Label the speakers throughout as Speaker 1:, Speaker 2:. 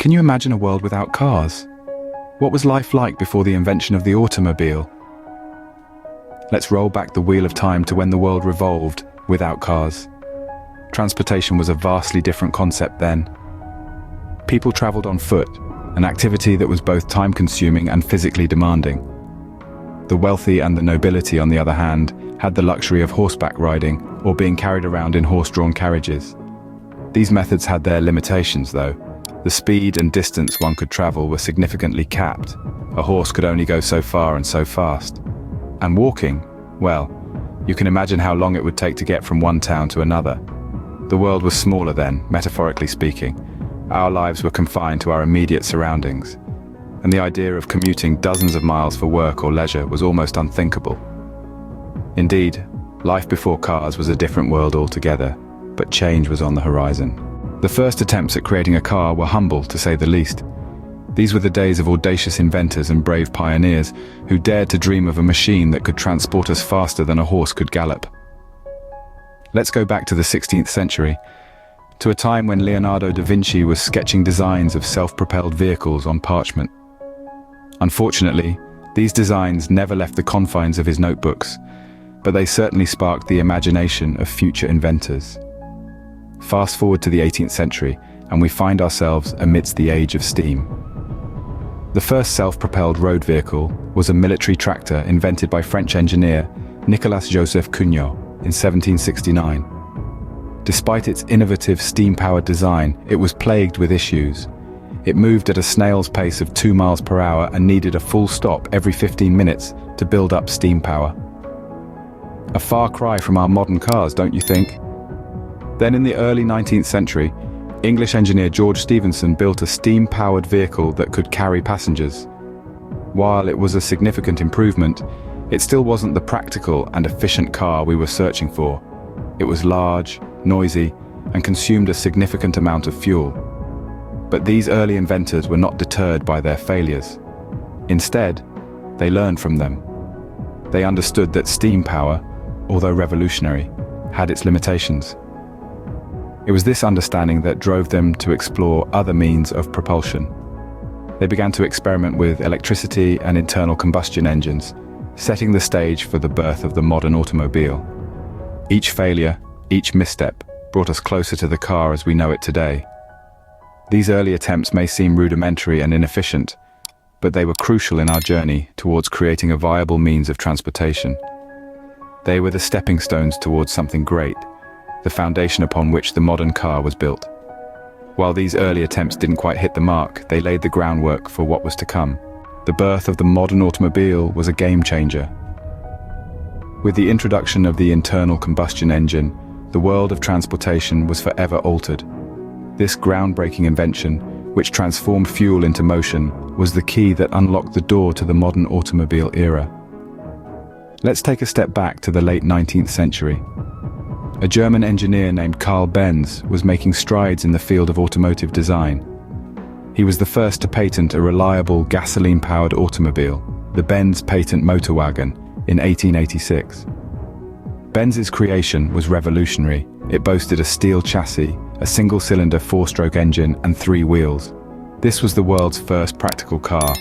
Speaker 1: Can you imagine a world without cars? What was life like before the invention of the automobile? Let's roll back the wheel of time to when the world revolved without cars. Transportation was a vastly different concept then. People traveled on foot, an activity that was both time-consuming and physically demanding. The wealthy and the nobility, on the other hand, had the luxury of horseback riding or being carried around in horse-drawn carriages. These methods had their limitations, though. The speed and distance one could travel were significantly capped. A horse could only go so far and so fast. And walking, well, you can imagine how long it would take to get from one town to another. The world was smaller then, metaphorically speaking. Our lives were confined to our immediate surroundings, and the idea of commuting dozens of miles for work or leisure was almost unthinkable. Indeed, life before cars was a different world altogether, but change was on the horizon. The first attempts at creating a car were humble, to say the least. These were the days of audacious inventors and brave pioneers who dared to dream of a machine that could transport us faster than a horse could gallop. Let's go back to the 16th century, to a time when Leonardo da Vinci was sketching designs of self-propelled vehicles on parchment. Unfortunately, these designs never left the confines of his notebooks, but they certainly sparked the imagination of future inventors. Fast forward to the 18th century, and we find ourselves amidst the age of steam. The first self-propelled road vehicle was a military tractor invented by French engineer Nicolas-Joseph Cugnot in 1769. Despite its innovative steam-powered design, it was plagued with issues. It moved at a snail's pace of 2 miles per hour and needed a full stop every 15 minutes to build up steam power. A far cry from our modern cars, don't you think? Then in the early 19th century, English engineer George Stephenson built a steam-powered vehicle that could carry passengers. While it was a significant improvement, it still wasn't the practical and efficient car we were searching for. It was large, noisy, and consumed a significant amount of fuel. But these early inventors were not deterred by their failures. Instead, they learned from them. They understood that steam power, although revolutionary, had its limitations. It was this understanding that drove them to explore other means of propulsion. They began to experiment with electricity and internal combustion engines, setting the stage for the birth of the modern automobile. Each failure, each misstep, brought us closer to the car as we know it today. These early attempts may seem rudimentary and inefficient, but they were crucial in our journey towards creating a viable means of transportation. They were the stepping stones towards something great, the foundation upon which the modern car was built. While these early attempts didn't quite hit the mark, they laid the groundwork for what was to come. The birth of the modern automobile was a game changer. With the introduction of the internal combustion engine, the world of transportation was forever altered. This groundbreaking invention, which transformed fuel into motion, was the key that unlocked the door to the modern automobile era. Let's take a step back to the late 19th century. A German engineer named Carl Benz was making strides in the field of automotive design. He was the first to patent a reliable gasoline-powered automobile, the Benz patent motor wagon, in 1886. Benz's creation was revolutionary. It boasted a steel chassis, a single-cylinder 4-stroke engine, and 3 wheels. This was the world's first practical car,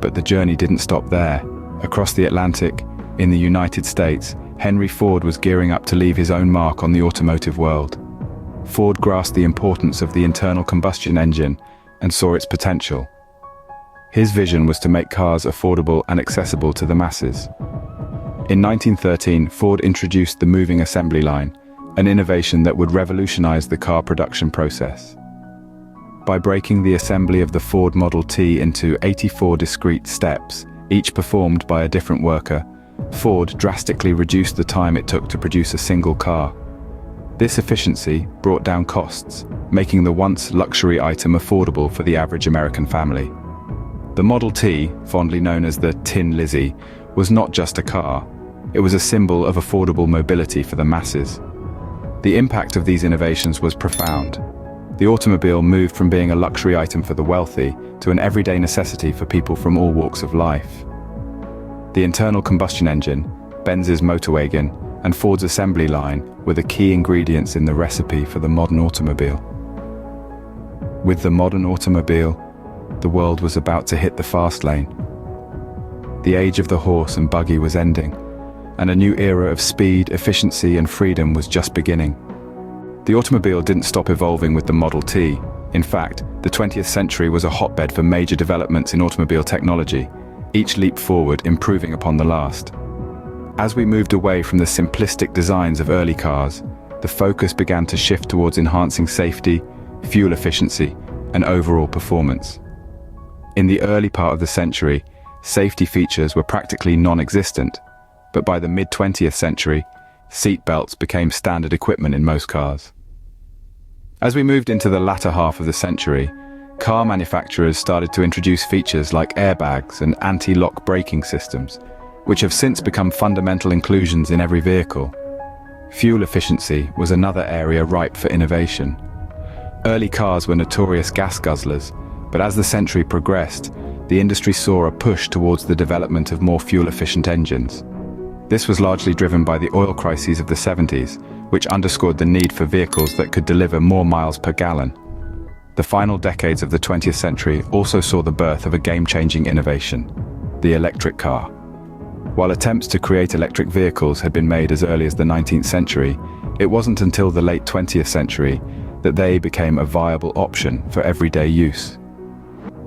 Speaker 1: but the journey didn't stop there. Across the Atlantic, in the United States, Henry Ford was gearing up to leave his own mark on the automotive world. Ford grasped the importance of the internal combustion engine and saw its potential. His vision was to make cars affordable and accessible to the masses. In 1913, Ford introduced the moving assembly line, an innovation that would revolutionize the car production process. By breaking the assembly of the Ford Model T into 84 discrete steps, each performed by a different worker, Ford drastically reduced the time it took to produce a single car. This efficiency brought down costs, making the once luxury item affordable for the average American family. The Model T, fondly known as the Tin Lizzie, was not just a car. It was a symbol of affordable mobility for the masses. The impact of these innovations was profound. The automobile moved from being a luxury item for the wealthy to an everyday necessity for people from all walks of life. The internal combustion engine, Benz's motor wagon, and Ford's assembly line were the key ingredients in the recipe for the modern automobile. With the modern automobile, the world was about to hit the fast lane. The age of the horse and buggy was ending, and a new era of speed, efficiency, and freedom was just beginning. The automobile didn't stop evolving with the Model T. In fact, the 20th century was a hotbed for major developments in automobile technology, each leap forward improving upon the last. As we moved away from the simplistic designs of early cars, the focus began to shift towards enhancing safety, fuel efficiency, and overall performance. In the early part of the century, safety features were practically non-existent, but by the mid-20th century, seat belts became standard equipment in most cars. As we moved into the latter half of the century, car manufacturers started to introduce features like airbags and anti-lock braking systems, which have since become fundamental inclusions in every vehicle. Fuel efficiency was another area ripe for innovation. Early cars were notorious gas guzzlers, but as the century progressed, the industry saw a push towards the development of more fuel-efficient engines. This was largely driven by the oil crises of the 70s, which underscored the need for vehicles that could deliver more miles per gallon. The final decades of the 20th century also saw the birth of a game-changing innovation, the electric car. While attempts to create electric vehicles had been made as early as the 19th century, it wasn't until the late 20th century that they became a viable option for everyday use.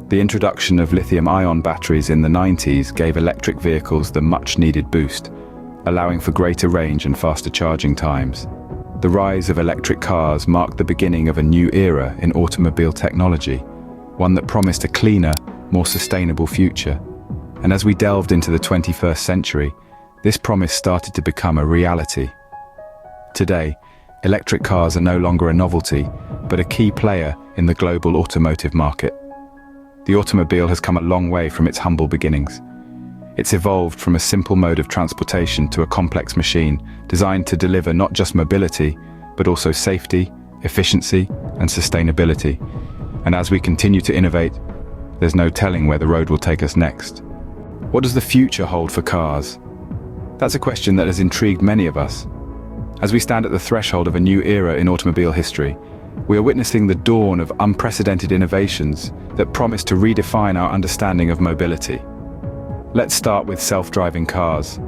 Speaker 1: The introduction of lithium-ion batteries in the 90s gave electric vehicles the much-needed boost, allowing for greater range and faster charging times. The rise of electric cars marked the beginning of a new era in automobile technology, one that promised a cleaner, more sustainable future. And as we delved into the 21st century, this promise started to become a reality. Today, electric cars are no longer a novelty, but a key player in the global automotive market. The automobile has come a long way from its humble beginnings. It's evolved from a simple mode of transportation to a complex machine designed to deliver not just mobility, but also safety, efficiency, and sustainability. And as we continue to innovate, there's no telling where the road will take us next. What does the future hold for cars? That's a question that has intrigued many of us. As we stand at the threshold of a new era in automobile history, we are witnessing the dawn of unprecedented innovations that promise to redefine our understanding of mobility. Let's start with self-driving cars.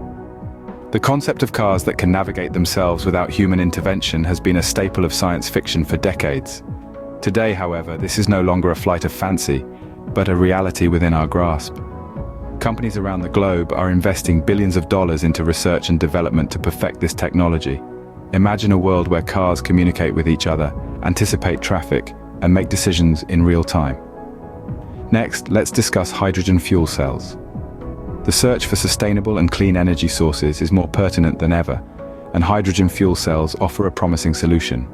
Speaker 1: The concept of cars that can navigate themselves without human intervention has been a staple of science fiction for decades. Today, however, this is no longer a flight of fancy, but a reality within our grasp. Companies around the globe are investing billions of dollars into research and development to perfect this technology. Imagine a world where cars communicate with each other, anticipate traffic, and make decisions in real time. Next, let's discuss hydrogen fuel cells. The search for sustainable and clean energy sources is more pertinent than ever, and hydrogen fuel cells offer a promising solution.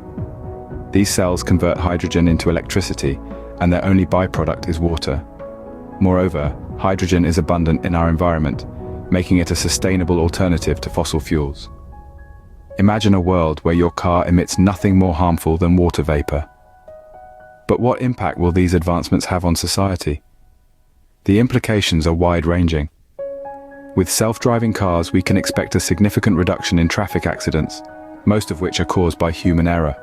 Speaker 1: These cells convert hydrogen into electricity, and their only byproduct is water. Moreover, hydrogen is abundant in our environment, making it a sustainable alternative to fossil fuels. Imagine a world where your car emits nothing more harmful than water vapor. But what impact will these advancements have on society? The implications are wide-ranging. With self-driving cars, we can expect a significant reduction in traffic accidents, most of which are caused by human error.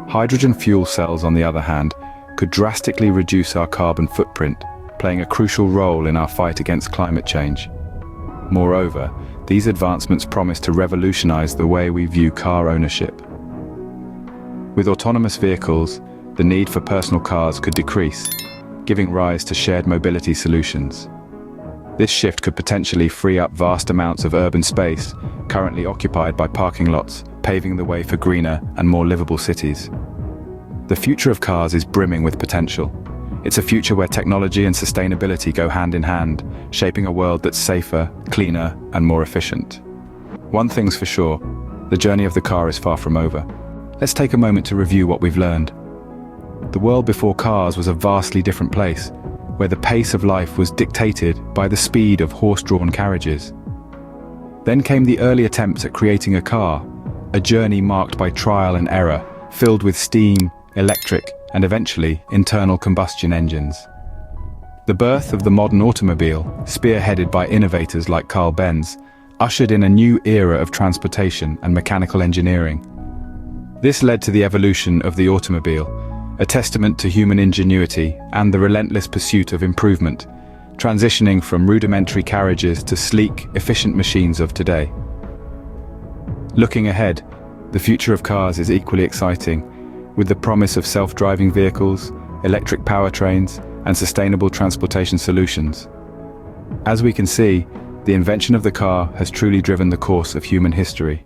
Speaker 1: Hydrogen fuel cells, on the other hand, could drastically reduce our carbon footprint, playing a crucial role in our fight against climate change. Moreover, these advancements promise to revolutionize the way we view car ownership. With autonomous vehicles, the need for personal cars could decrease, giving rise to shared mobility solutions. This shift could potentially free up vast amounts of urban space currently occupied by parking lots, paving the way for greener and more livable cities. The future of cars is brimming with potential. It's a future where technology and sustainability go hand in hand, shaping a world that's safer, cleaner, and more efficient. One thing's for sure, the journey of the car is far from over. Let's take a moment to review what we've learned. The world before cars was a vastly different place, where the pace of life was dictated by the speed of horse-drawn carriages. Then came the early attempts at creating a car, a journey marked by trial and error, filled with steam, electric, and eventually internal combustion engines. The birth of the modern automobile, spearheaded by innovators like Carl Benz, ushered in a new era of transportation and mechanical engineering. This led to the evolution of the automobile, a testament to human ingenuity and the relentless pursuit of improvement, transitioning from rudimentary carriages to sleek, efficient machines of today. Looking ahead, the future of cars is equally exciting, with the promise of self-driving vehicles, electric powertrains, and sustainable transportation solutions. As we can see, the invention of the car has truly driven the course of human history.